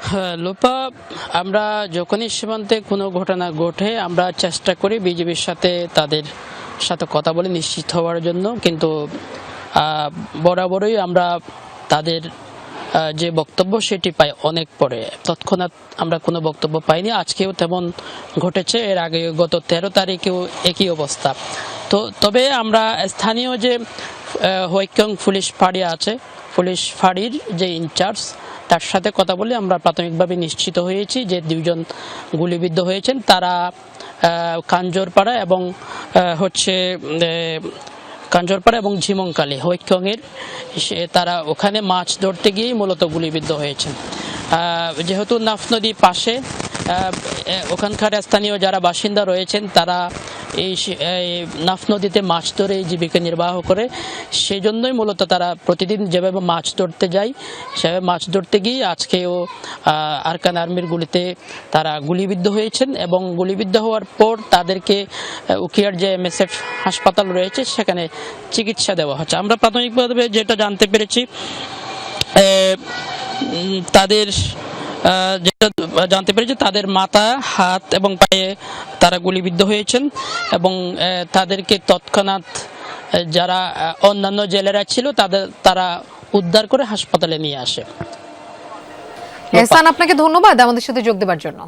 হ্যাঁ, লোপা, আমরা যখনই সীমান্তে কোনো ঘটনা ঘটে আমরা চেষ্টা করি বিজিবির সাথে তাদের সাথে কথা বলে নিশ্চিত হওয়ার জন্য, কিন্তু বরাবরই আমরা তাদের যে বক্তব্য সেটি পাই অনেক পরে। তৎক্ষণাৎ আমরা কোনো বক্তব্য পাইনি। আজকেও তেমন ঘটেছে, এর আগে গত 13 তারিখেও একই অবস্থা। তবে আমরা স্থানীয় যে হোয়াইক্যং পুলিশ ফাঁড়ি আছে, পুলিশ ফাঁড়ির যে ইনচার্জ, তার সাথে কথা বলে আমরা প্রাথমিকভাবে নিশ্চিত হয়েছি যে দুইজন গুলিবিদ্ধ হয়েছেন। তারা কাঞ্জরপাড়া এবং কাঞ্জরপাড়া এবং ঝিমংকালী হোয়াইক্যংয়ের, তারা ওখানে মাছ ধরতে গিয়েই মূলত গুলিবিদ্ধ হয়েছেন। যেহেতু নাফ নদী পাশে, ওখানকার স্থানীয় যারা বাসিন্দা রয়েছেন তারা এই নাফ নদীতে মাছ ধরে জীবিকা নির্বাহ করে, সেই জন্যই মূলত তারা প্রতিদিন যেভাবে মাছ ধরতে যায় সেভাবে মাছ ধরতে গিয়ে আজকেও আরাকান আর্মির গুলিতে তারা গুলিবিদ্ধ হয়েছেন। এবং গুলিবিদ্ধ হওয়ার পর তাদেরকে উখিয়ার যে MSF হাসপাতাল রয়েছে সেখানে চিকিৎসা দেওয়া হচ্ছে। আমরা প্রাথমিকভাবে যেটা জানতে পেরেছি, তাদের তাদের মাথা, হাত এবং পায়ে তারা গুলিবিদ্ধ হয়েছেন এবং তাদেরকে তৎক্ষণাৎ যারা অন্যান্য জেলেরা ছিল তারা উদ্ধার করে হাসপাতালে নিয়ে আসে। এহসান, আপনাকে ধন্যবাদ আমাদের সাথে যোগ দেওয়ার জন্য।